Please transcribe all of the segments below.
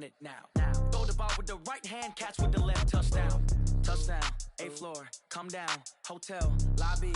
it now. Throw the ball with the right hand, catch with the left, touchdown. Touchdown, 8th floor, come down, hotel, lobby.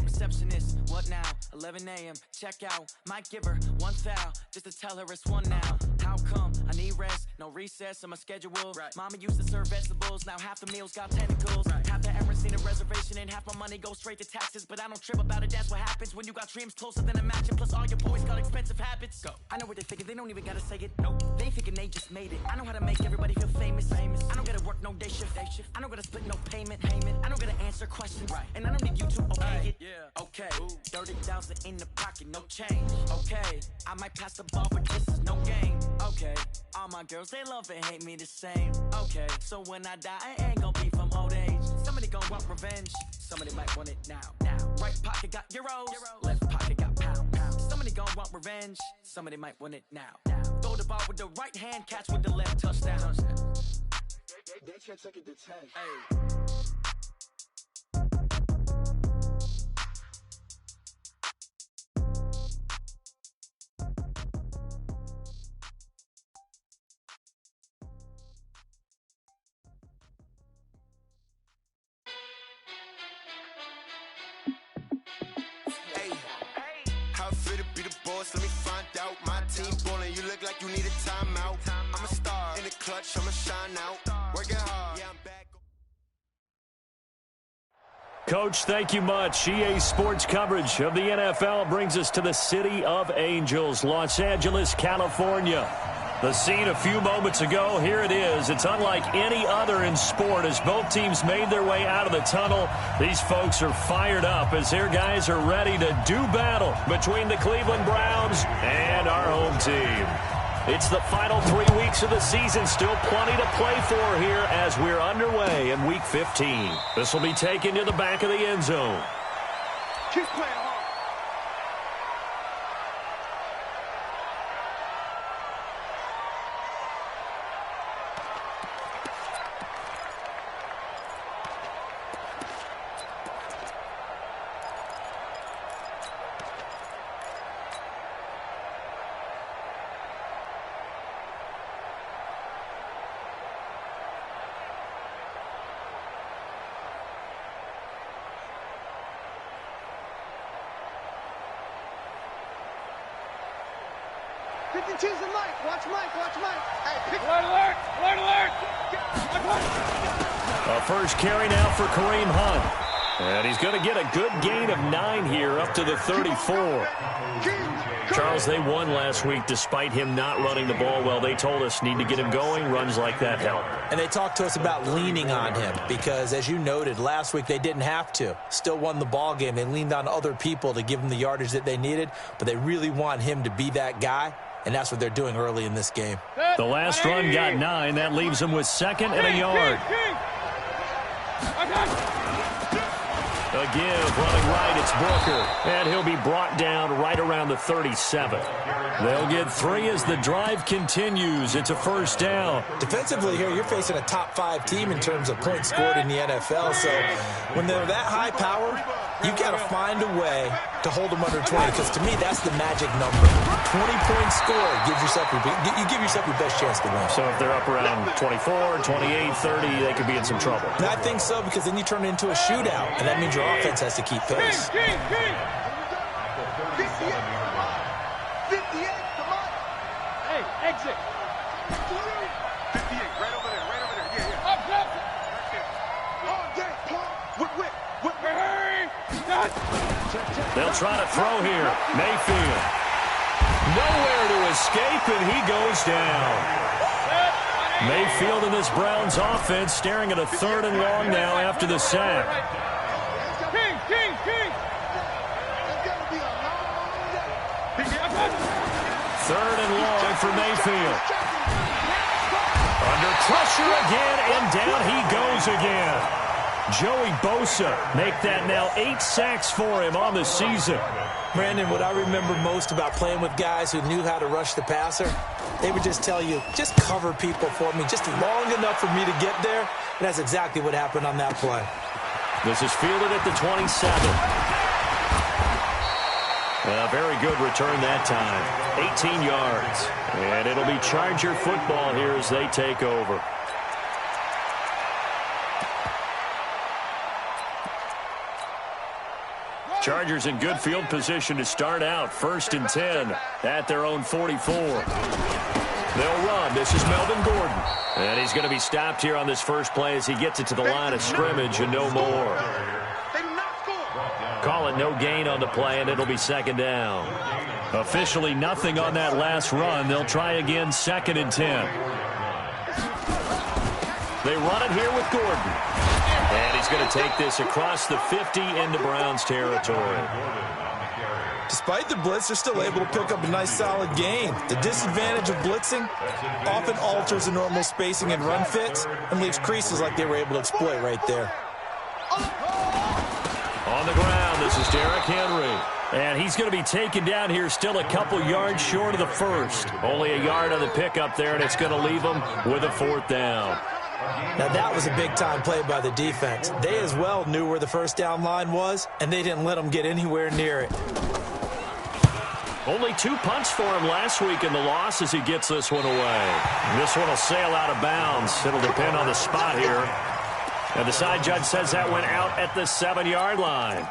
Receptionist, what now? 11 a.m., check out. Might give her one foul, just to tell her it's one now. How come? I need rest, no recess in my schedule. Right. Mama used to serve vegetables, now half the meals got tentacles. Right. Half the errands need a reservation and half my money goes straight to taxes. But I don't trip about it, that's what happens when you got dreams closer than a match. And plus all your boys got expensive habits. Go. I know what they thinking, they don't even gotta say it. Nope. They thinking they just made it. I know how to make everybody feel famous. I don't gotta work no day shift. I don't gotta split no payment. I don't gotta answer questions. Right. And I don't need you to okay it. Yeah. Okay. Ooh. 30,000 in the pocket, no change. Okay. I might pass the ball, but this is no game. Okay. All my girls, they love and hate me the same. Okay. So when I die, I ain't gonna be from old age. Somebody gon' want revenge. Somebody might want it now. Right pocket got euros. Left pocket got pounds. Somebody gon' want revenge. Somebody might want it now. Throw the ball with the right hand, catch with the left, touchdown. That check took it to 10. Hey. Let me find out. My team ballin', you look like you need a timeout. I'm a star in the clutch, I'ma shine out. Working hard. Yeah, I'm back. Coach, thank you much. EA Sports coverage of the NFL brings us to the City of Angels, Los Angeles, California. The scene a few moments ago, here it is. It's unlike any other in sport as both teams made their way out of the tunnel. These folks are fired up as their guys are ready to do battle between the Cleveland Browns and our home team. It's the final 3 weeks of the season. Still plenty to play for here as we're underway in Week 15. This will be taken to the back of the end zone. Keep playing hard. Watch Mike. Hey, pick alert! A first carry now for Kareem Hunt. And he's going to get a good gain of 9 here up to the 34. Charles, they won last week despite him not running the ball well. They told us need to get him going. Runs like that help. And they talked to us about leaning on him because, as you noted, last week they didn't have to. Still won the ball game. They leaned on other people to give them the yardage that they needed, but they really want him to be that guy. And that's what they're doing early in this game. The last run got 9. That leaves them with 2nd and a yard. A give, running right, it's Booker. And he'll be brought down right around the 37. They'll get 3 as the drive continues. It's a first down. Defensively here, you're facing a top 5 team in terms of points scored in the NFL. So when they're that high powered, you've got to find a way to hold them under 20, because to me, that's the magic number. 20 points scored gives yourself you give yourself your best chance to win. So if they're up around 24, 28, 30, they could be in some trouble. And I think so, because then you turn it into a shootout, and that means your offense has to keep pace. 58, come on. Hey, exit. 58, right over there. Yeah. Up. All day, Whip. Hurry. They'll try to throw here. Mayfield. Nowhere to escape, and he goes down. Mayfield in this Browns offense staring at a 3rd and long now after the sack. King. It's going to be a long day. 3rd and long for Mayfield. Under pressure again, and down he goes again. Joey Bosa make that now 8 sacks for him on the season. Brandon, what I remember most about playing with guys who knew how to rush the passer, they would just tell you, just cover people for me, just long enough for me to get there. And that's exactly what happened on that play. This is fielded at the 27. A very good return that time. 18 yards. And it'll be Charger football here as they take over. Chargers in good field position to start out. 1st and 10 at their own 44. They'll run. This is Melvin Gordon. And he's going to be stopped here on this first play as he gets it to the line of scrimmage and no more. Call it no gain on the play, and it'll be 2nd down. Officially nothing on that last run. They'll try again 2nd and 10. They run it here with Gordon. And he's going to take this across the 50 into Browns territory. Despite the blitz, they're still able to pick up a nice solid gain. The disadvantage of blitzing often alters the normal spacing and run fits and leaves creases like they were able to exploit right there. On the ground, this is Derrick Henry. And he's going to be taken down here still a couple yards short of the first. Only a yard on the pickup there, and it's going to leave him with a 4th down. Now that was a big-time play by the defense. They as well knew where the first down line was, and they didn't let them get anywhere near it. Only 2 punts for him last week in the loss as he gets this one away. This one will sail out of bounds. It'll depend on the spot here. And the side judge says that went out at the 7-yard line.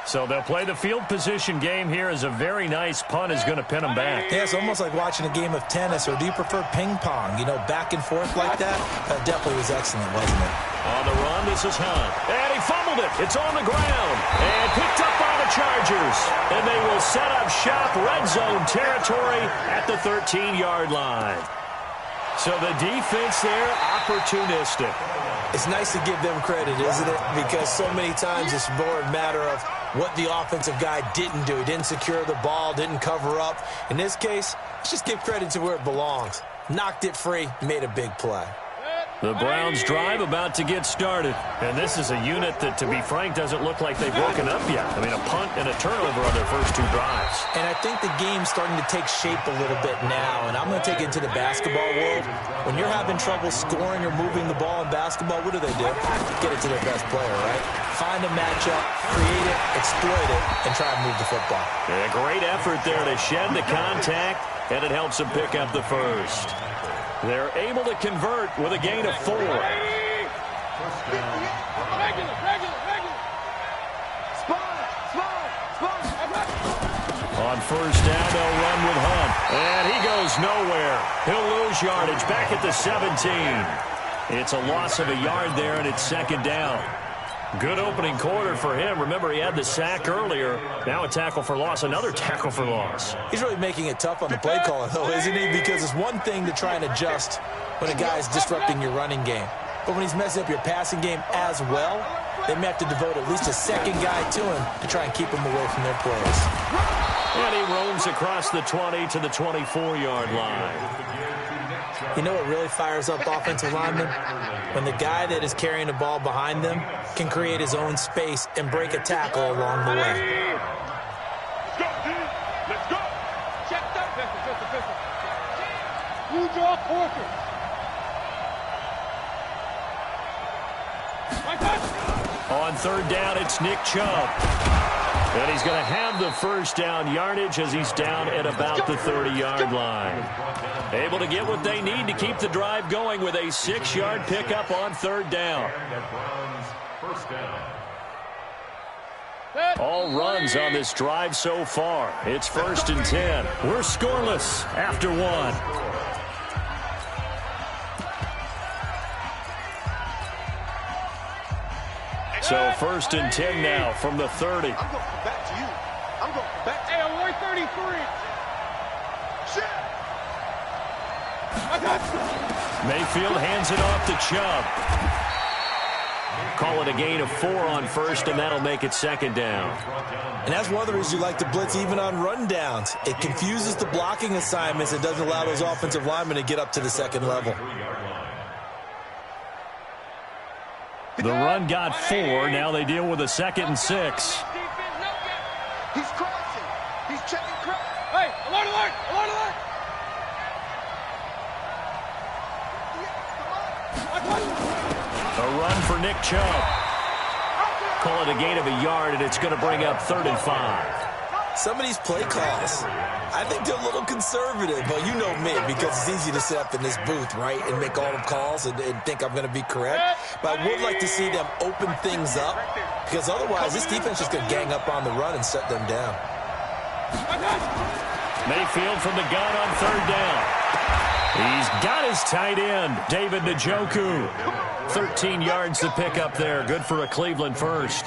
So they'll play the field position game here as a very nice punt is going to pin them back. Yeah, it's almost like watching a game of tennis, or do you prefer ping pong? You know, back and forth like that? That definitely was excellent, wasn't it? On the run, this is Hunt. And he fumbled it. It's on the ground. And picked up by the Chargers. And they will set up shop red zone territory at the 13-yard line. So the defense there, opportunistic. It's nice to give them credit, isn't it? Because so many times it's more a matter of what the offensive guy didn't do. He didn't secure the ball, didn't cover up. In this case, let's just give credit to where it belongs. Knocked it free, made a big play. The Browns drive about to get started. And this is a unit that, to be frank, doesn't look like they've broken up yet. I mean, a punt and a turnover on their first 2 drives. And I think the game's starting to take shape a little bit now. And I'm going to take it to the basketball world. When you're having trouble scoring or moving the ball in basketball, what do? Get it to their best player, right? Find a matchup, create it, exploit it, and try and move the football. A great effort there to shed the contact, and it helps them pick up the first. They're able to convert with a gain of 4. Regular. On first down, they'll run with Hunt. And he goes nowhere. He'll lose yardage back at the 17. It's a loss of a yard there, and it's 2nd down. Good opening quarter for him. Remember, he had the sack earlier. Now a tackle for loss, another tackle for loss. He's really making it tough on the play caller, though, isn't he? Because it's one thing to try and adjust when a guy's disrupting your running game. But when he's messing up your passing game as well, they may have to devote at least a second guy to him to try and keep him away from their plays. And he roams across the 20 to the 24-yard line. You know what really fires up offensive linemen? When the guy that is carrying the ball behind them can create his own space and break a tackle along the way. Let's go. Check that. Pistol. Blue draw, Porter. On 3rd down, it's Nick Chubb. And he's going to have the first down yardage as he's down at about the 30-yard line. Able to get what they need to keep the drive going with a 6-yard pickup on 3rd down. All runs on this drive so far. It's 1st and 10. We're scoreless after 1. So 1st and 10 now from the 30. I'm going back to you. I'm going back to Hey, I'm 133. Mayfield hands it off to Chubb. Call it a gain of 4 on 1st, and that'll make it 2nd down. And that's one of the reasons you like to blitz even on run downs. It confuses the blocking assignments and doesn't allow those offensive linemen to get up to the 2nd level. The run got 4. Now they deal with a 2nd and 6. He's crossing. He's checking cross. Hey, alert. A run for Nick Chubb. Call it a gain of a yard, and it's going to bring up 3rd and 5. Some of these play calls, I think they're a little conservative, but you know me, because it's easy to sit up in this booth, right, and make all the calls and think I'm going to be correct. But I would like to see them open things up, because otherwise this defense is going to gang up on the run and shut them down. Mayfield from the gun on third down. He's got his tight end, David Njoku. 13 yards to pick up there. Good for a Cleveland first.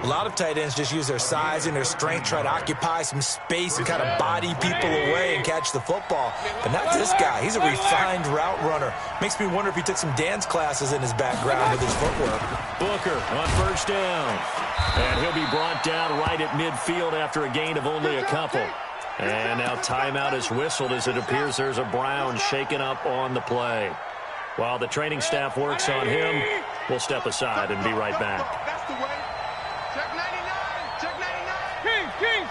A lot of tight ends just use their size and their strength, try to occupy some space and kind of body people away and catch the football. But not this guy. He's a refined route runner. Makes me wonder if he took some dance classes in his background with his footwork. Booker on first down. And he'll be brought down right at midfield after a gain of only a couple. And now timeout is whistled as it appears there's a Brown shaken up on the play. While the training staff works on him, we'll step aside and be right back. That's the way. Check 99. Check 99. King.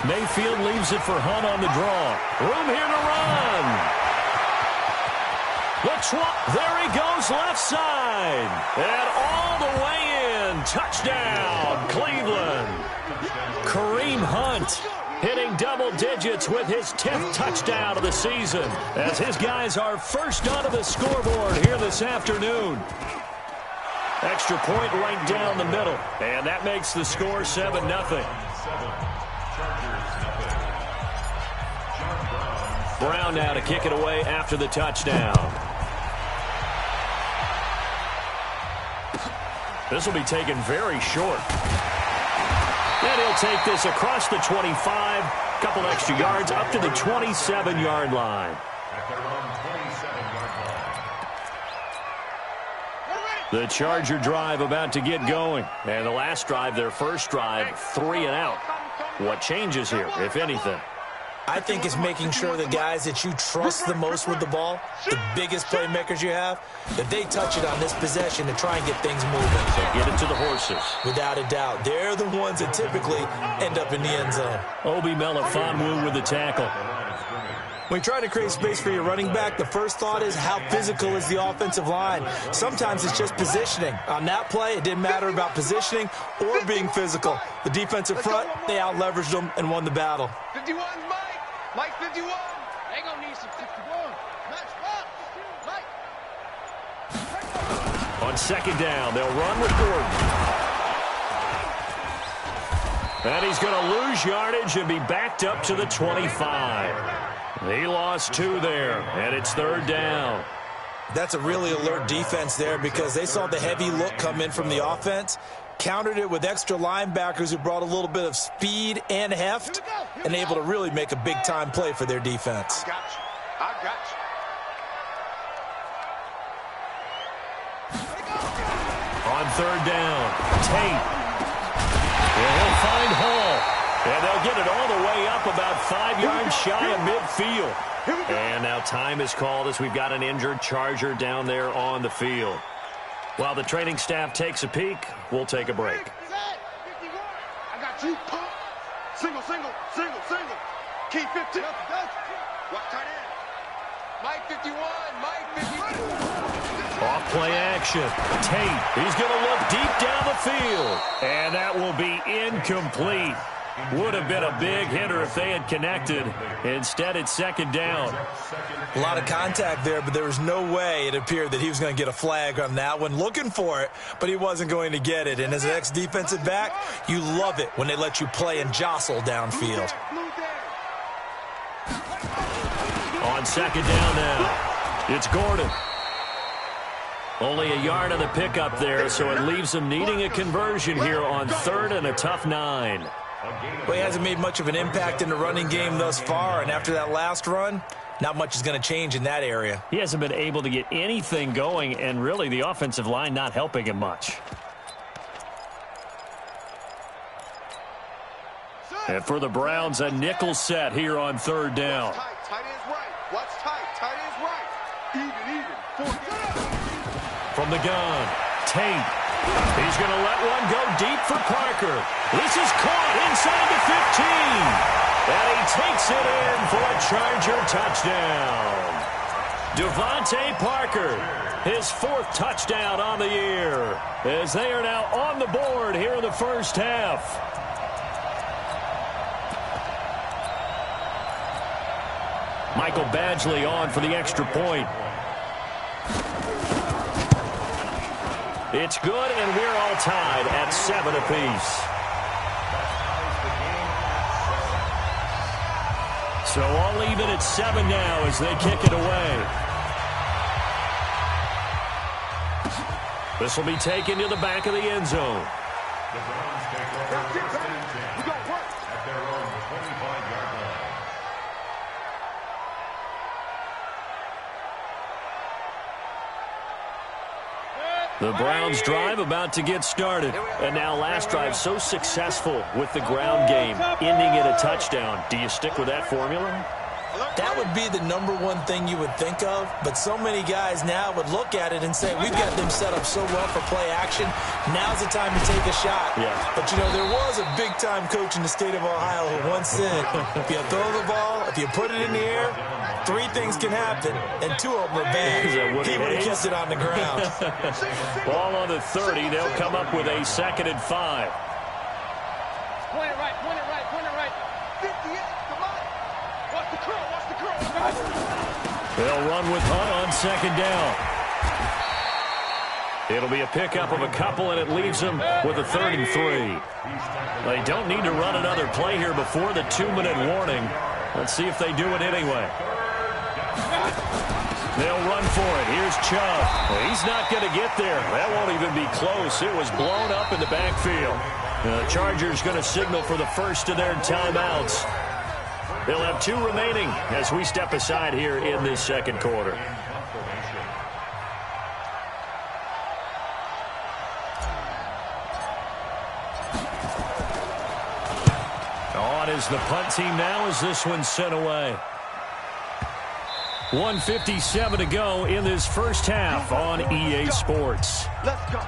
Mayfield leaves it for Hunt on the draw. Room here to run. There he goes left side. And all the way in. Touchdown, Cleveland. Kareem Hunt hitting double digits with his 10th touchdown of the season as his guys are first onto the scoreboard here this afternoon. Extra point right down the middle, and that makes the score 7-0. Brown now to kick it away after the touchdown. This will be taken very short. And he'll take this across the 25, couple extra yards up to the 27-yard line. The Charger drive about to get going. And the last drive, their first drive, 3 and out. What changes here, if anything? I think it's making sure the guys that you trust the most with the ball, the biggest playmakers you have, that they touch it on this possession to try and get things moving. So get it to the horses. Without a doubt. They're the ones that typically end up in the end zone. Obi Melifonwu with the tackle. When you try to create space for your running back, the first thought is how physical is the offensive line. Sometimes it's just positioning. On that play, it didn't matter about positioning or being physical. The defensive front, they out-leveraged them and won the battle. 51's Mike 51. They gonna need some 51. Match up. Mike. On second down, they'll run with Gordon. And he's going to lose yardage and be backed up to the 25. He lost 2 there, and it's third down. That's a really alert defense there because they saw the heavy look come in from the offense, countered it with extra linebackers who brought a little bit of speed and heft, and able to really make a big-time play for their defense. I got you. On third down, Tate. And he'll find HoR. And they'll get it all the way up about 5 yards shy of midfield. And now time is called as we've got an injured Charger down there on the field. While the training staff takes a peek, we'll take a break. I got you. Pump. Single. Key 15. Watch tight end. Mike 51. Mike 51. Off play action. Tate. He's going to look deep down the field. And that will be incomplete. Would have been a big hitter if they had connected. Instead, it's second down. A lot of contact there, but there was no way it appeared that he was going to get a flag on that one. Looking for it, but he wasn't going to get it. And as an ex-defensive back, you love it when they let you play and jostle downfield. On second down now, it's Gordon. Only a yard on the pickup there, so it leaves them needing a conversion here on third and a tough 9. Well, he hasn't made much of an impact in the running game thus far, and after that last run, not much is going to change in that area. He hasn't been able to get anything going, and really the offensive line not helping him much. And for the Browns, a nickel set here on third down. Tight end's right. Watch tight. Tight end's right. Even. From the gun, Tate. He's going to let one go deep for Parker. This is caught inside the 15. And he takes it in for a Charger touchdown. Devontae Parker, his 4th touchdown on the year, as they are now on the board here in the first half. Michael Badgley on for the extra point. It's good, and we're all tied at 7 apiece. So all even at 7 now as they kick it away. This will be taken to the back of the end zone. The Browns take over first and 10 at their own 25-yard line. The Browns drive about to get started. And now last drive so successful with the ground game, ending in a touchdown. Do you stick with that formula? That would be the number one thing you would think of, but so many guys now would look at it and say, we've got them set up so well for play action, now's the time to take a shot. Yeah. But, you know, there was a big-time coach in the state of Ohio who once said, if you throw the ball, if you put it in the air, 3 things can happen, and 2 of them are bad. He would have kept it on the ground. Ball on the 30. They'll come up with a 2nd and 5. Point it right, point it right, point it right. 58, come on. Watch the curl, watch the curl. They'll run with Hunt on 2nd down. It'll be a pickup of a couple, and it leaves them with a 3rd and 3. They don't need to run another play here before the 2-minute warning. Let's see if they do it anyway. They'll run for it. Here's Chubb. He's not going to get there. That won't even be close. It was blown up in the backfield. The Chargers going to signal for the first of their timeouts. They'll have 2 remaining as we step aside here in this 2nd quarter. On is the punt team now as this one's sent away. 1:57 to go in this first half on EA Sports. Let's go.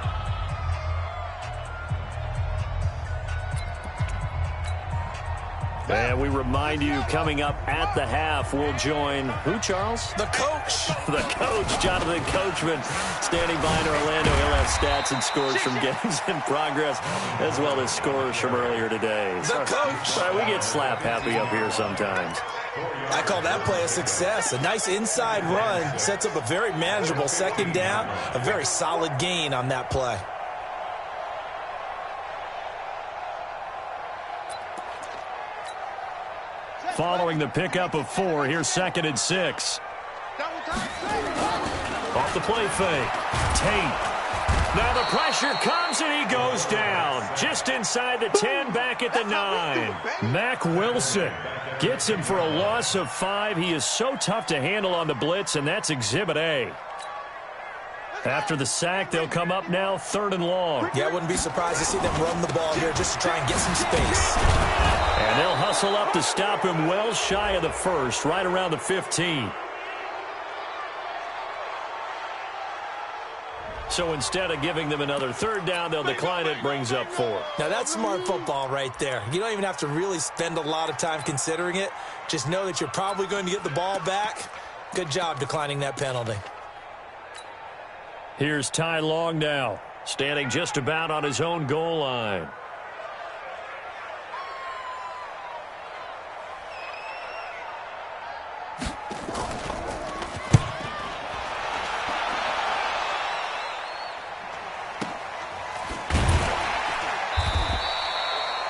And we remind you, coming up at the half, we'll join who, Charles? The coach. The coach, Jonathan Coachman, standing by in Orlando. He'll have stats and scores from games in progress, as well as scores from earlier today. The coach. Sorry, we get slap happy up here sometimes. I call that play a success. A nice inside run sets up a very manageable 2nd down, a very solid gain on that play. Following the pickup of 4, here's 2nd and 6. Off the play fake. Tate. Now the pressure comes and he goes down. Just inside the 10, back at the 9. Mack Wilson gets him for a loss of 5. He is so tough to handle on the blitz, and that's Exhibit A. After the sack, they'll come up now 3rd and long. Yeah, I wouldn't be surprised to see them run the ball here just to try and get some space. And they'll hustle up to stop him well shy of the 1st, right around the 15. So instead of giving them another 3rd down, they'll decline it, brings up 4. Now, that's smart football right there. You don't even have to really spend a lot of time considering it. Just know that you're probably going to get the ball back. Good job declining that penalty. Here's Ty Long now, standing just about on his own goal line.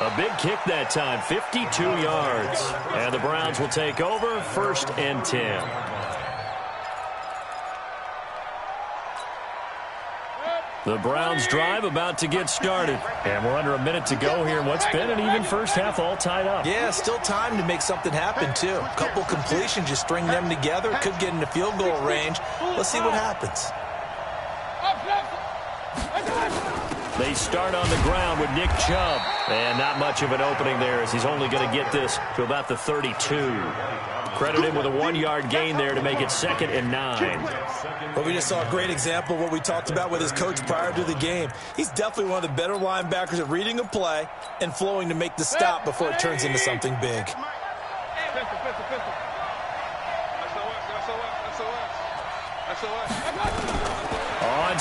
A big kick that time, 52 yards. And the Browns will take over, 1st and 10. The Browns drive about to get started. And we're under a minute to go here in what's been an even first half, all tied up. Yeah, still time to make something happen, too. A couple completions, just string them together. Could get into field goal range. Let's see what happens. They start on the ground with Nick Chubb. And not much of an opening there as he's only going to get this to about the 32. Credit him with a 1-yard gain there to make it 2nd and 9. Well, we just saw a great example of what we talked about with his coach prior to the game. He's definitely one of the better linebackers at reading a play and flowing to make the stop before it turns into something big.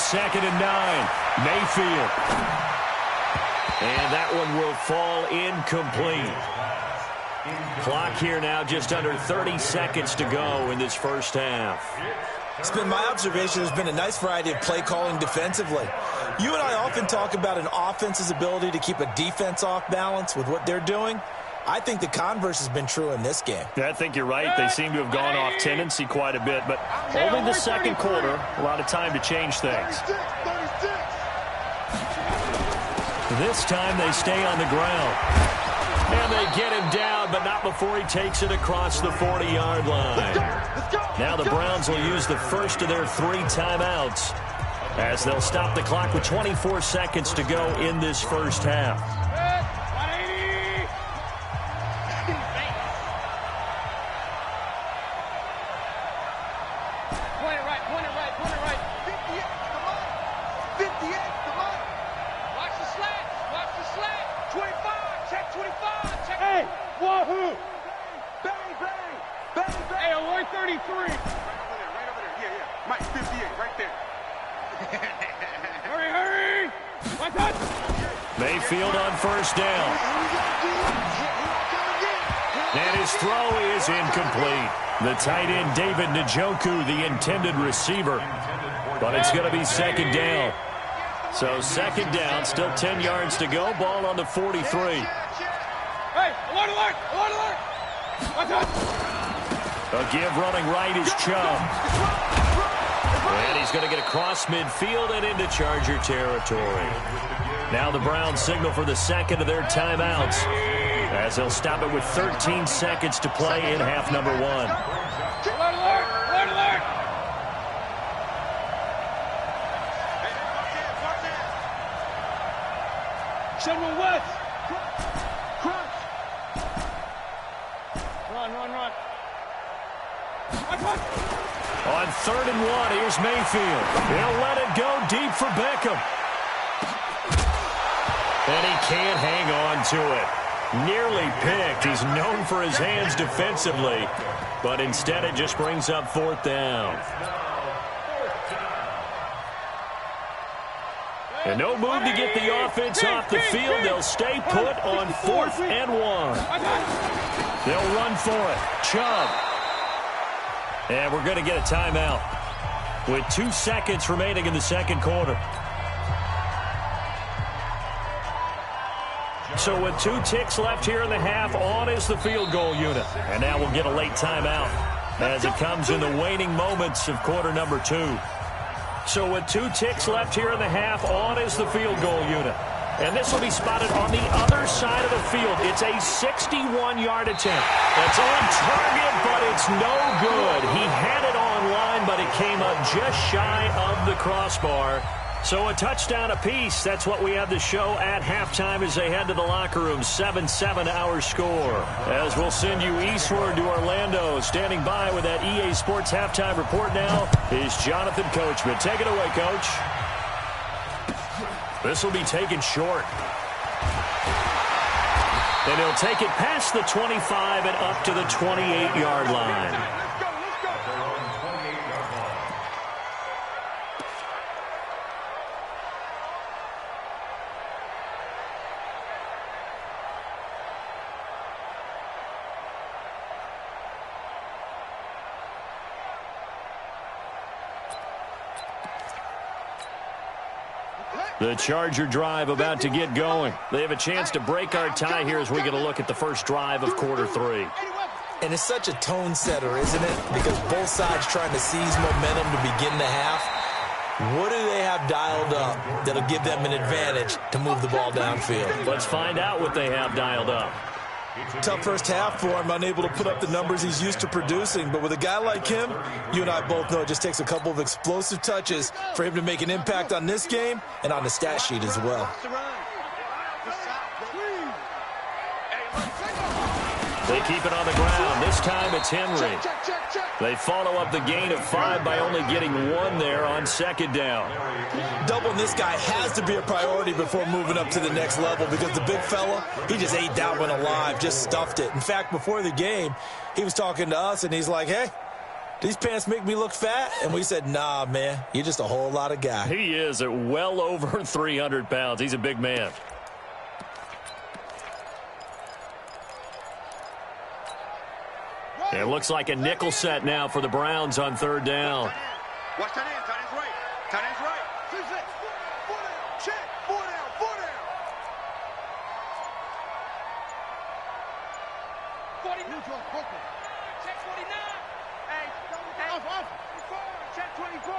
2nd and 9. Mayfield. And that one will fall incomplete. Clock here now, just under 30 seconds to go in this first half. It's been my observation there's been a nice variety of play calling defensively. You and I often talk about an offense's ability to keep a defense off balance with what they're doing. I think the converse has been true in this game. Yeah, I think you're right. They seem to have gone off tendency quite a bit, but only the second quarter, a lot of time to change things. This time they stay on the ground. And they get him down, but not before he takes it across the 40-yard line. Now the Browns will use the first of their 3 timeouts as they'll stop the clock with 24 seconds to go in this first half. Point it right. 58, come on. 58, come on. Watch the slant. 25, check 25. Check. Hey, wahoo. Bang. Hey, alert 33. Right over there. Yeah. Mike, 58, right there. Hurry. Watch out. Mayfield on first down. And his throw is incomplete. The tight end, David Njoku, the intended receiver. But it's going to be second down. So second down, still 10 yards to go. Ball on the 43. Hey, alert. Watch out. A give running right is Chubb. And he's going to get across midfield and into Charger territory. Now the Browns signal for the second of their timeouts, as they'll stop it with 13 seconds to play in half number 1. Alert. General West. Crunch. Run. On 3rd and 1, here's Mayfield. He'll let it go deep for Beckham. And he can't hang on to it. Nearly picked. He's known for his hands defensively, but instead it just brings up 4th down. And no move to get the offense off the field. They'll stay put on 4th and 1. They'll run for it. Chubb. And we're going to get a timeout with 2 seconds remaining in the second quarter. So with 2 ticks left here in the half, on is the field goal unit. And now we'll get a late timeout as it comes in the waning moments of quarter number 2. So with 2 ticks left here in the half, on is the field goal unit. And this will be spotted on the other side of the field. It's a 61-yard attempt. It's on target, but it's no good. He had it on line, but it came up just shy of the crossbar. So a touchdown apiece. That's what we have to show at halftime as they head to the locker room. 7-7 our score. As we'll send you eastward to Orlando. Standing by with that EA Sports halftime report now is Jonathan Coachman. Take it away, Coach. This will be taken short. And he'll take it past the 25 and up to the 28-yard line. The Charger drive about to get going. They have a chance to break our tie here as we get a look at the first drive of quarter 3. And it's such a tone setter, isn't it? Because both sides trying to seize momentum to begin the half. What do they have dialed up that'll give them an advantage to move the ball downfield? Let's find out what they have dialed up. Tough first half for him, unable to put up the numbers he's used to producing. But with a guy like him, you and I both know it just takes a couple of explosive touches for him to make an impact on this game and on the stat sheet as well. They keep it on the ground. This time it's Henry. They follow up the gain of 5 by only getting 1 there on second down. Doubling this guy has to be a priority before moving up to the next level because the big fella, he just ate that one alive, just stuffed it. In fact, before the game, he was talking to us, and he's like, hey, these pants make me look fat? And we said, nah, man, you're just a whole lot of guy. He is at well over 300 pounds. He's a big man. It looks like a nickel set now for the Browns on third down. Watch tight end. Tight end's right. Tight end's right. 6-6. 4 down. Check. 4 down. 4 down. 49. Check 49. Hey. Off. Check 24.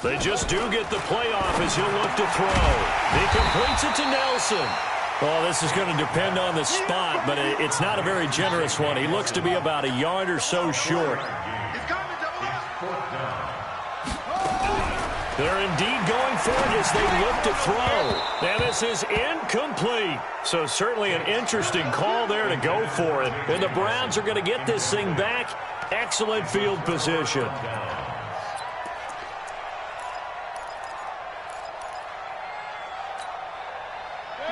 They just do get the playoff as he'll look to throw. He completes it to Nelson. Well, this is going to depend on the spot, but it's not a very generous one. He looks to be about a yard or so short. They're indeed going for it as they look to throw. And this is incomplete. So certainly an interesting call there to go for it. And the Browns are going to get this thing back. Excellent field position.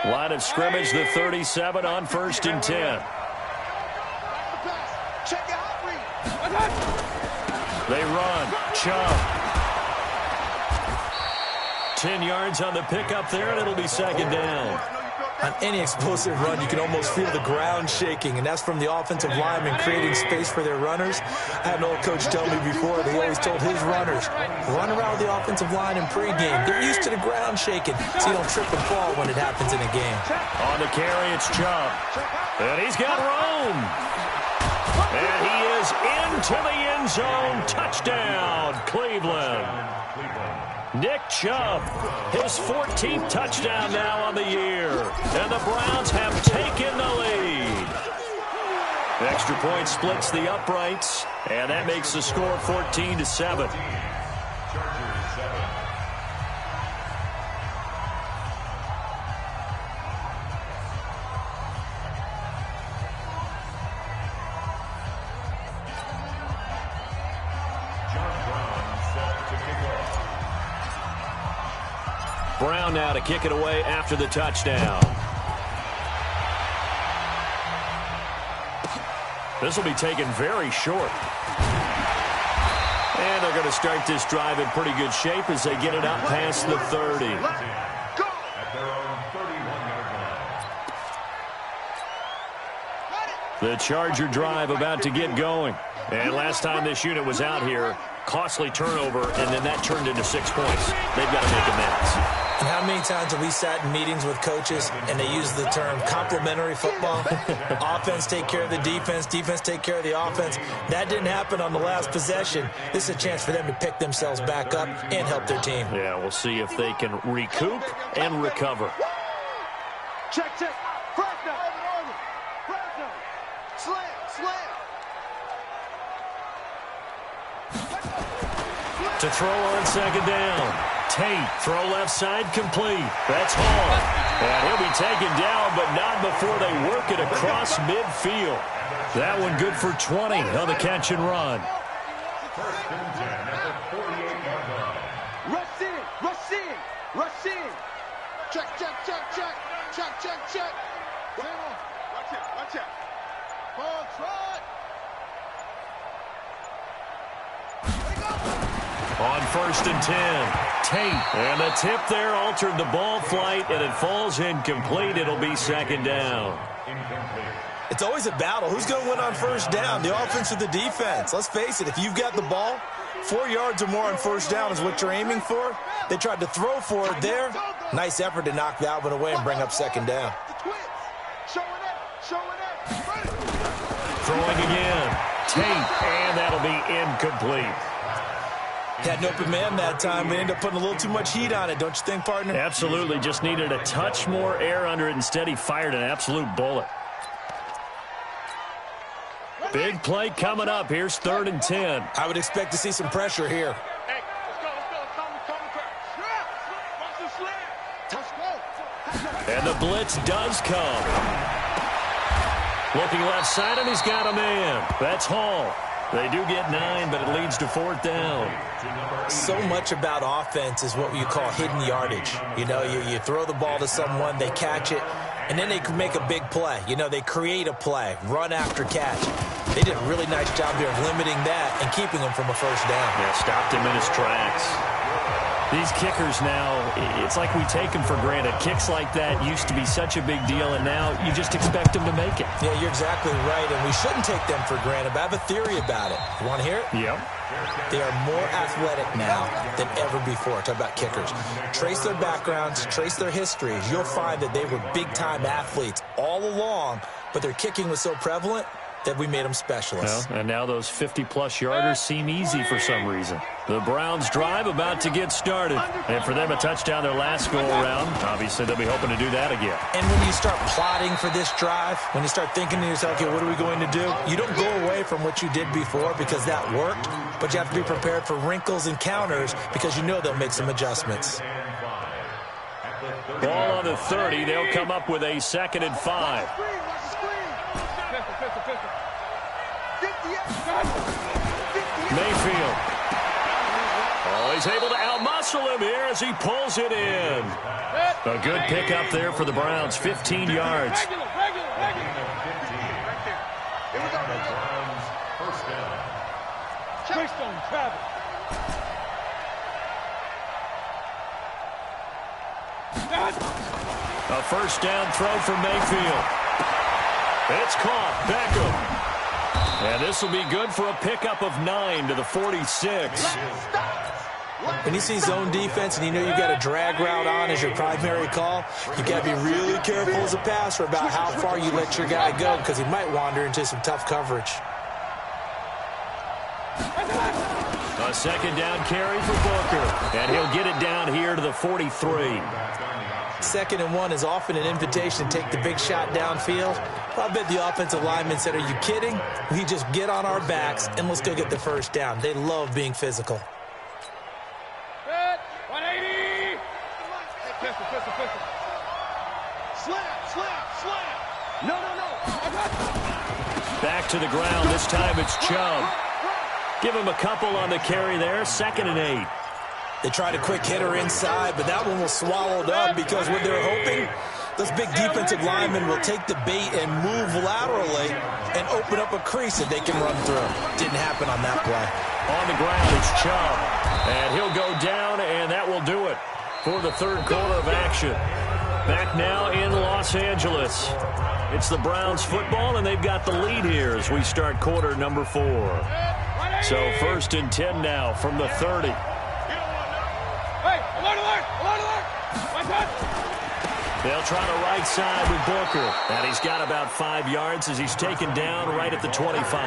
Line of scrimmage, the 37 on 1st and 10. They run. Chubb. 10 yards on the pickup there, and it'll be second down. On any explosive run, you can almost feel the ground shaking, and that's from the offensive linemen creating space for their runners. I had an old coach tell me before, they always told his runners, run around with the offensive line in pregame. Get used to the ground shaking so you don't trip and fall when it happens in a game. On the carry, it's Chubb. And he's got room. And he is into the end zone. Touchdown, Cleveland. Nick Chubb, his 14th touchdown now on the year. And the Browns have taken the lead. Extra point splits the uprights, and that makes the score 14-7. Brown now to kick it away after the touchdown. This will be taken very short. And they're going to start this drive in pretty good shape as they get it out past the 30. The Charger drive about to get going. And last time this unit was out here, costly turnover, and then that turned into 6 points. They've got to make amends. And how many times have we sat in meetings with coaches and they use the term complementary football? Offense take care of the defense, defense take care of the offense. That didn't happen on the last possession. This is a chance for them to pick themselves back up and help their team. Yeah, we'll see if they can recoup and recover. Check. Fresno. Slam. To throw on second down. Tate, throw left side, complete. That's HoR. And he'll be taken down, but not before they work it across midfield. That one good for 20 on the catch and run. First and 10 at the 48-yard line. Rush in. Check. Watch it. Ball trot. On 1st and 10, Tate. And the tip there altered the ball flight, and it falls incomplete. It'll be second down. It's always a battle. Who's going to win on first down, the offense or the defense? Let's face it, if you've got the ball, 4 yards or more on first down is what you're aiming for. They tried to throw for it there. Nice effort to knock that one away and bring up second down. Throwing again. Tate, and that'll be incomplete. Had an open man that time. We ended up putting a little too much heat on it, don't you think, partner? Absolutely. Just needed a touch more air under it. Instead, he fired an absolute bullet. Big play coming up. Here's 3rd and 10. I would expect to see some pressure here. Hey, let's go. And the blitz does come. Looking left side, and he's got a man. That's HoR. They do get 9, but it leads to 4th down. So much about offense is what you call hidden yardage. You know, you throw the ball to someone, they catch it, and then they can make a big play. You know, they create a play, run after catch. They did a really nice job there of limiting that and keeping him from a first down. Yeah, stopped him in his tracks. These kickers now, it's like we take them for granted. Kicks like that used to be such a big deal, and now you just expect them to make it. Yeah, you're exactly right, and we shouldn't take them for granted, but I have a theory about it. You want to hear it? Yep. They are more athletic now than ever before. Talk about kickers. Trace their backgrounds, trace their histories. You'll find that they were big-time athletes all along, but their kicking was so prevalent that we made them specialists. Well, and now those 50-plus yarders seem easy for some reason. The Browns drive about to get started. And for them, a touchdown their last go-around. Obviously, they'll be hoping to do that again. And when you start plotting for this drive, when you start thinking to yourself, okay, what are we going to do? You don't go away from what you did before because that worked, but you have to be prepared for wrinkles and counters because you know they'll make some adjustments. Ball on the 30. They'll come up with a 2nd and 5. Mayfield. Oh, he's able to outmuscle him here as he pulls it in. A good pickup there for the Browns, 15 yards. A first down throw for Mayfield. It's caught. Beckham. And this will be good for a pickup of 9 to the 46. When you see zone defense and you know you've got a drag route on as your primary call, you got to be really careful as a passer about how far you let your guy go because he might wander into some tough coverage. A 2nd down carry for Booker. And he'll get it down here to the 43. 2nd and 1 is often an invitation to take the big shot downfield. I bet the offensive linemen said, are you kidding? We just get on our backs and let's go get the first down. They love being physical. 180. Pistol. Slam. No. Back to the ground. This time it's Chubb. Give him a couple on the carry there. 2nd and 8. They tried a quick hitter inside, but that one was swallowed up because what they're hoping, those big defensive linemen will take the bait and move laterally and open up a crease that they can run through. Didn't happen on that play. On the ground, it's Chubb. And he'll go down, and that will do it for the 3rd quarter of action. Back now in Los Angeles. It's the Browns football, and they've got the lead here as we start quarter number 4. So 1st and 10 now from the 30. They'll try the right side with Booker. And he's got about 5 yards as he's taken down right at the 25.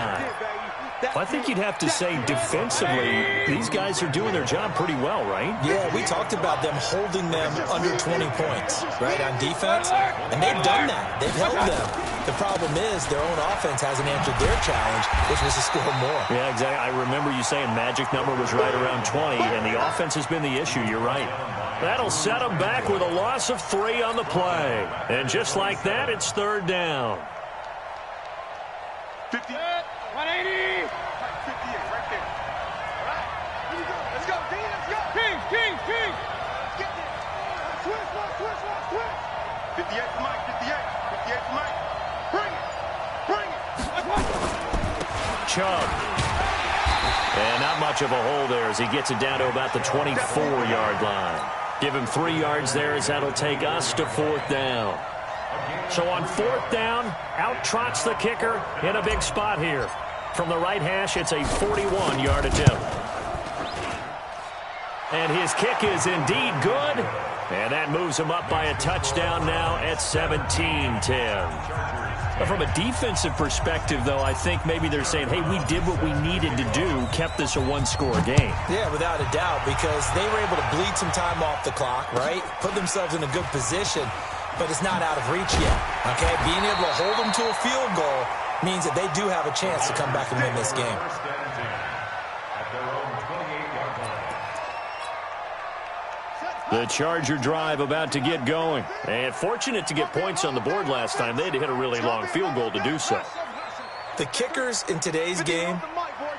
I think you'd have to say defensively, these guys are doing their job pretty well, right? Yeah, we talked about them holding them under 20 points, right, on defense. And they've done that. They've held them. The problem is their own offense hasn't answered their challenge, which was to score more. Yeah, exactly. I remember you saying magic number was right around 20, and the offense has been the issue. You're right. That'll set them back with a loss of 3 on the play. And just like that, it's 3rd down. 50. 180. 58 right there. All right. Here we go. Let's go, D. Let's go. King. Get there. Switch. 58 for Mike. 58 for Mike. Bring it. Chubb. And not much of a hole there as he gets it down to about the 24-yard line. Give him 3 yards there as that'll take us to 4th down. So on 4th down, out trots the kicker in a big spot here. From the right hash, it's a 41-yard attempt. And his kick is indeed good. And that moves him up by a touchdown now at 17-10. But from a defensive perspective, though, I think maybe they're saying, hey, we did what we needed to do, kept this a 1-score game. Yeah, without a doubt, because they were able to bleed some time off the clock, right? Put themselves in a good position, but it's not out of reach yet, okay? Being able to hold them to a field goal means that they do have a chance to come back and win this game. The Charger drive about to get going. And fortunate to get points on the board last time. They had to hit a really long field goal to do so. The kickers in today's game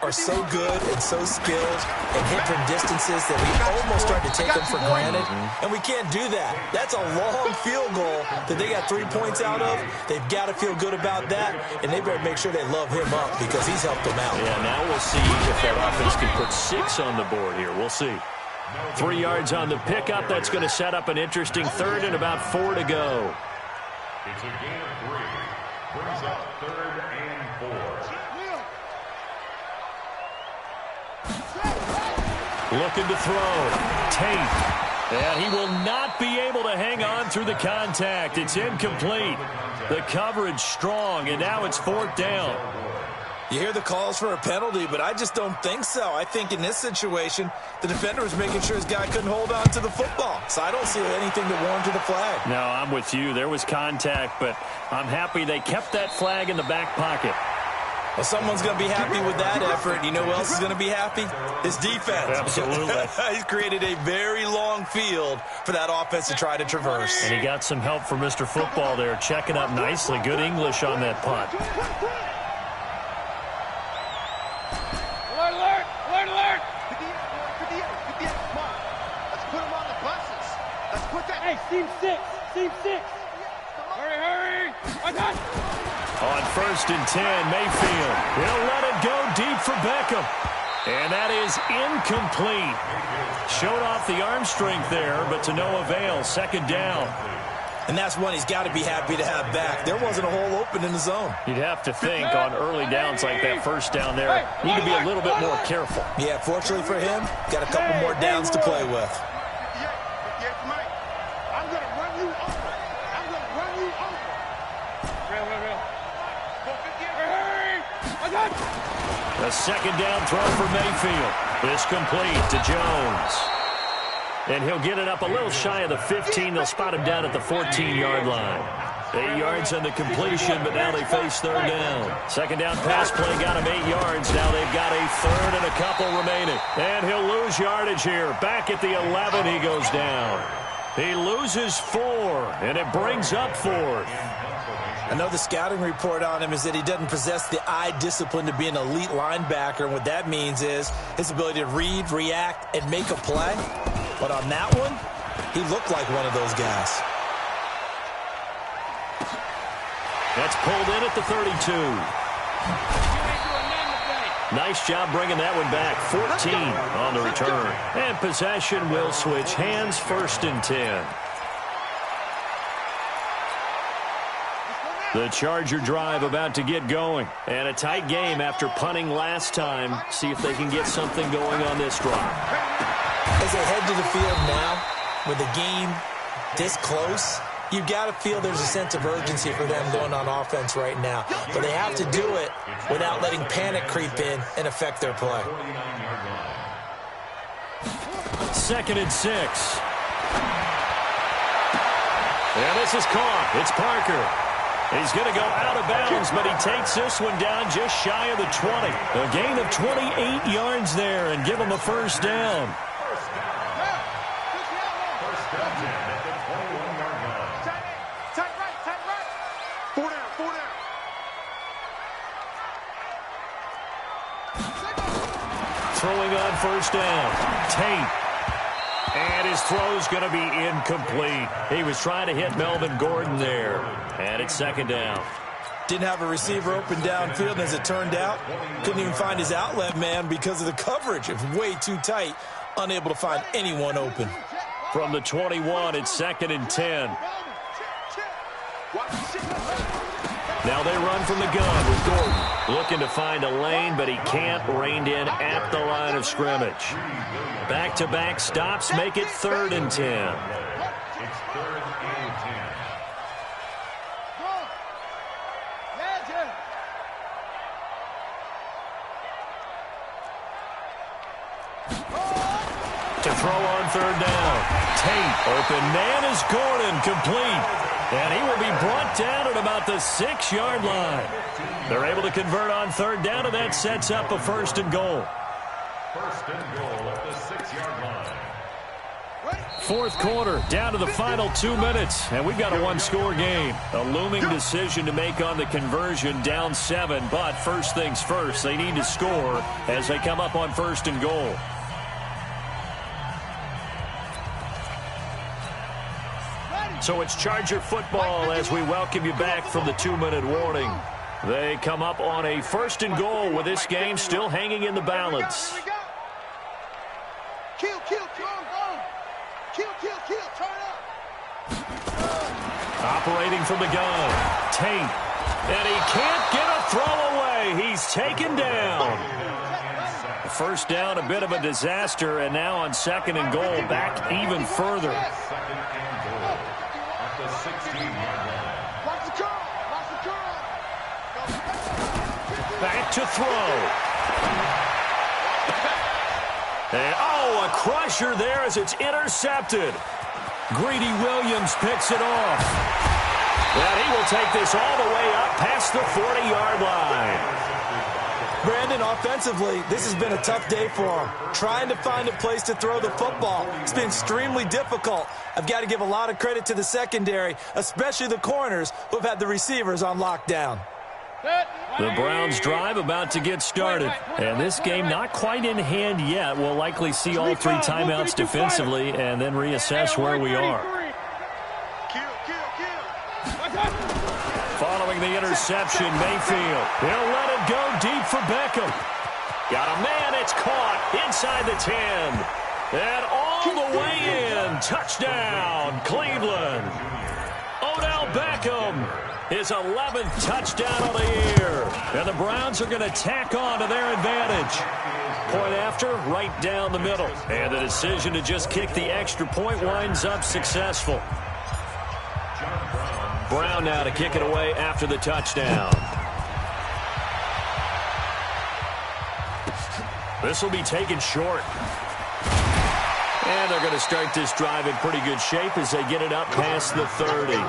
are so good and so skilled and hit from distances that we almost start to take them for granted, and we can't do that. That's a long field goal that they got 3 points out of. They've got to feel good about that, and they better make sure they love him up because he's helped them out. Yeah, now we'll see if that offense can put 6 on the board here. We'll see. 3 yards on the pickup. That's going to set up an interesting third and about 4 to go. It's a gain of 3. Brings up 3rd and 4. Looking to throw. Tate. And he will not be able to hang on through the contact. It's incomplete. The coverage strong, and now it's 4th down. You hear the calls for a penalty, but I just don't think so. I think in this situation, the defender was making sure his guy couldn't hold on to the football. So I don't see anything that warranted a flag. No, I'm with you. There was contact, but I'm happy they kept that flag in the back pocket. Well, someone's going to be happy with that effort. You know who else is going to be happy? His defense. Absolutely. He's created a very long field for that offense to try to traverse. And he got some help from Mr. Football there, checking up nicely. Good English on that punt. Alert, alert, alert, alert. Come on. Let's put him on the buses. Let's put that. Hey, seam 6, seam 6. Hurry, hurry. I got. On 1st and 10, Mayfield. He'll let it go deep for Beckham. And that is incomplete. Showed off the arm strength there, but to no avail. 2nd down. And that's one he's got to be happy to have back. There wasn't a hole open in the zone. You'd have to think on early downs like that 1st down there, you need to be a little bit more careful. Yeah, fortunately for him, got a couple more downs to play with. Mike, I'm going to run you over. I'm going to run you over. Real. Hurry, I got. A 2nd down throw for Mayfield. This complete to Jones. And he'll get it up a little shy of the 15. They'll spot him down at the 14-yard line. 8 yards on the completion, but now they face 3rd down. 2nd down pass play got him 8 yards. Now they've got a 3rd and a couple remaining. And he'll lose yardage here. Back at the 11, he goes down. He loses 4, and it brings up 4th. I know the scouting report on him is that he doesn't possess the eye discipline to be an elite linebacker. And what that means is his ability to read, react, and make a play. But on that one, he looked like one of those guys. That's pulled in at the 32. Nice job bringing that one back. 14 on the return. And possession will switch hands. 1st and 10. The Charger drive about to get going. And a tight game after punting last time. See if they can get something going on this drive. As they head to the field now, with the game this close, you've got to feel there's a sense of urgency for them going on offense right now. But they have to do it without letting panic creep in and affect their play. 2nd and 6. And this is caught. It's Parker. He's going to go out of bounds, but he takes this one down just shy of the 20. A gain of 28 yards there and give him a 1st down. Throwing on 1st down. Tate. And his throw's going to be incomplete. He was trying to hit Melvin Gordon there. And it's 2nd down. Didn't have a receiver open downfield, and as it turned out, couldn't even find his outlet man because of the coverage. It was way too tight, unable to find anyone open. From the 21, it's 2nd and 10. Now they run from the gun with Gordon. Looking to find a lane, but he can't. Reined in at the line of scrimmage. Back-to-back stops make it 3rd and 10. It's 3rd and 10. To throw on 3rd down. Tate, open man is Gordon, complete. And he will be brought down at about the 6-yard line. They're able to convert on 3rd down, and that sets up a 1st and goal. 1st and goal at the 6-yard line. Fourth quarter, down to the final 2 minutes, and we've got a one-score game. A looming decision to make on the conversion, down 7, but first things first, they need to score as they come up on first and goal. So it's Charger football as we welcome you back from the 2-minute warning. They come up on a first and goal with this game still hanging in the balance. Kill, turn up. Operating from the gun, Tate, and he can't get a throw away. He's taken down. First down, a bit of a disaster, and now on second and goal, back even further. Back to throw. And, a crusher there as it's intercepted. Greedy Williams picks it off. And he will take this all the way up past the 40-yard line. Brandon, offensively, this has been a tough day for him. Trying to find a place to throw the football. It's been extremely difficult. I've got to give a lot of credit to the secondary, especially the corners who have had the receivers on lockdown. The Browns drive about to get started. And this game not quite in hand yet. We'll likely see all 3 timeouts defensively and then reassess where we are. Following the interception, Mayfield. He'll let it go deep for Beckham. Got a man, it's caught inside the 10. And all the way in. Touchdown, Cleveland. Odell Beckham. His 11th touchdown of the year. And the Browns are going to tack on to their advantage. Point after, right down the middle. And the decision to just kick the extra point winds up successful. Brown now to kick it away after the touchdown. This will be taken short. And they're going to start this drive in pretty good shape as they get it up past the 30.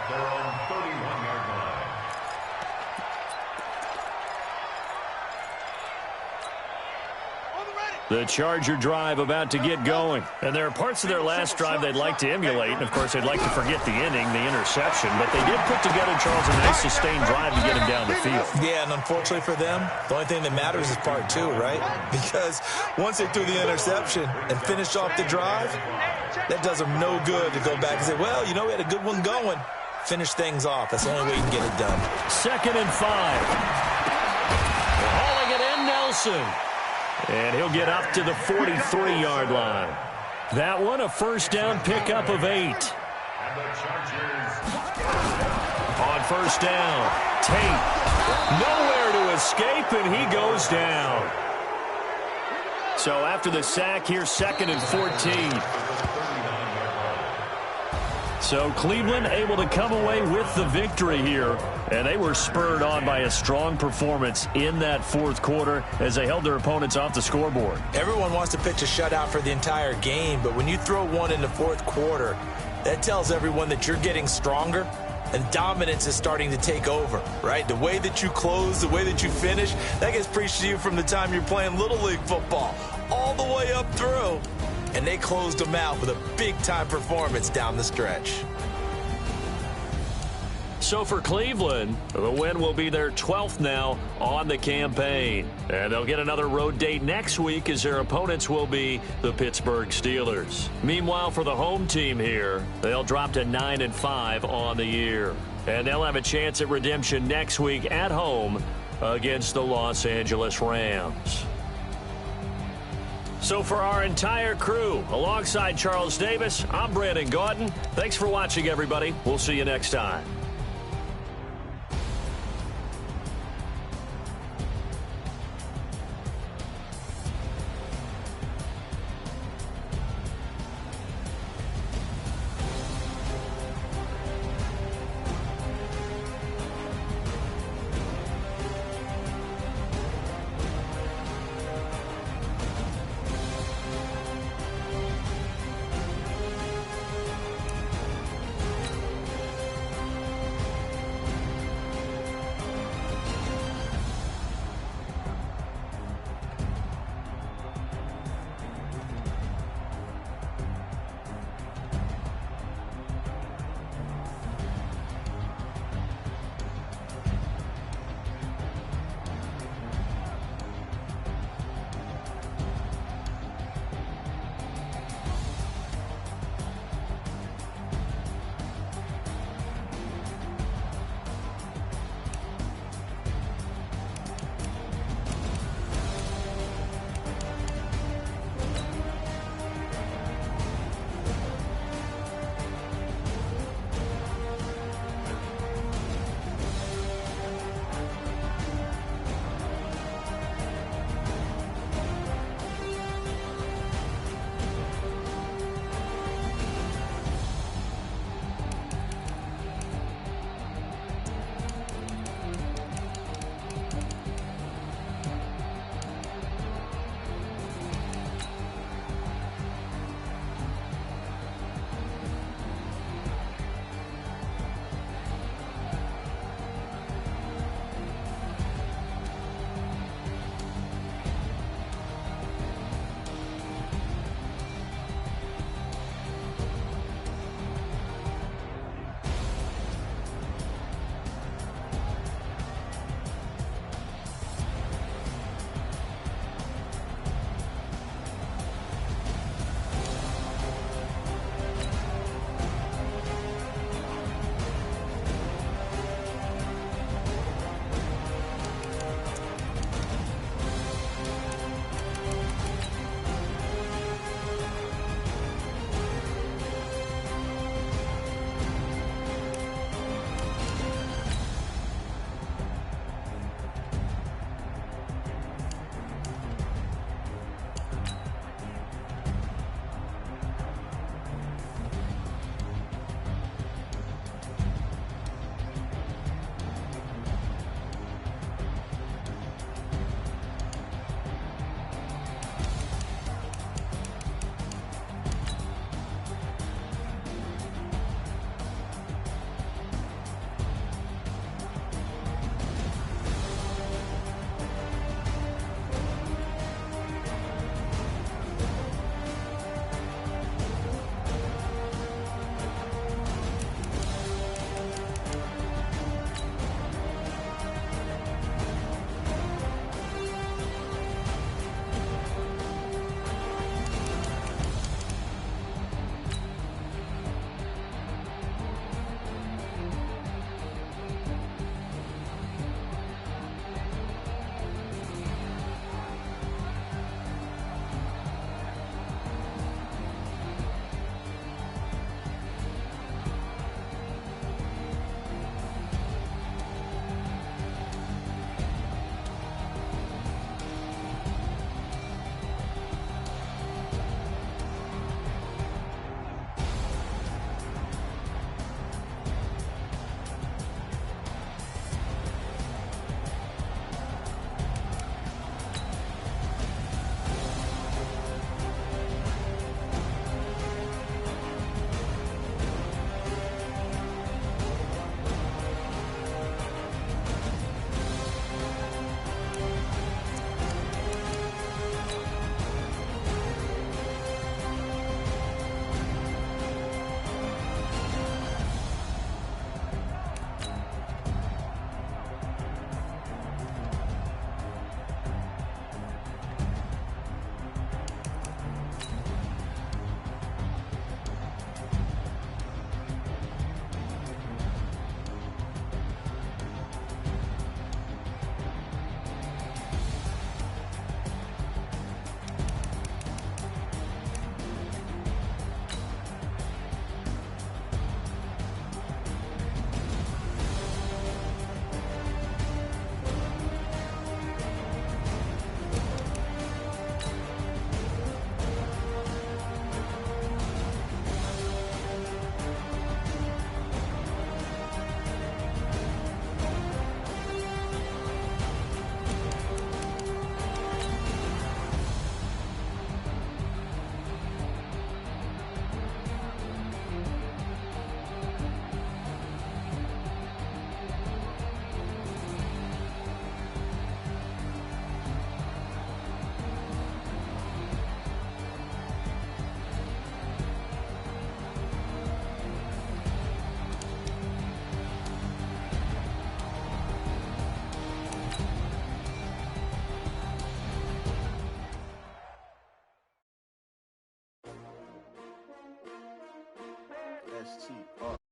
Their own 31-yard line. The Charger drive about to get going. And there are parts of their last drive they'd like to emulate. And, of course, they'd like to forget the ending, the interception. But they did put together, Charles, a nice sustained drive to get him down the field. Yeah, and unfortunately for them, the only thing that matters is part 2, right? Because once they threw the interception and finished off the drive, that does them no good to go back and say, well, you know, we had a good one going. Finish things off. That's the only way you can get it done. 2nd and 5. Hauling it in, Nelson. And he'll get up to the 43-yard line. That one, a first down pickup of 8. On first down, Tate. Nowhere to escape, and he goes down. So after the sack, here's 2nd and 14. So Cleveland able to come away with the victory here. And they were spurred on by a strong performance in that fourth quarter as they held their opponents off the scoreboard. Everyone wants to pitch a shutout for the entire game, but when you throw one in the fourth quarter, that tells everyone that you're getting stronger and dominance is starting to take over, right? The way that you close, the way that you finish, that gets preached to you from the time you're playing Little League football all the way up through. And they closed them out with a big-time performance down the stretch. So for Cleveland, the win will be their 12th now on the campaign. And they'll get another road date next week as their opponents will be the Pittsburgh Steelers. Meanwhile, for the home team here, they'll drop to 9-5 on the year. And they'll have a chance at redemption next week at home against the Los Angeles Rams. So for our entire crew, alongside Charles Davis, I'm Brandon Gaudin. Thanks for watching, everybody. We'll see you next time. HTR.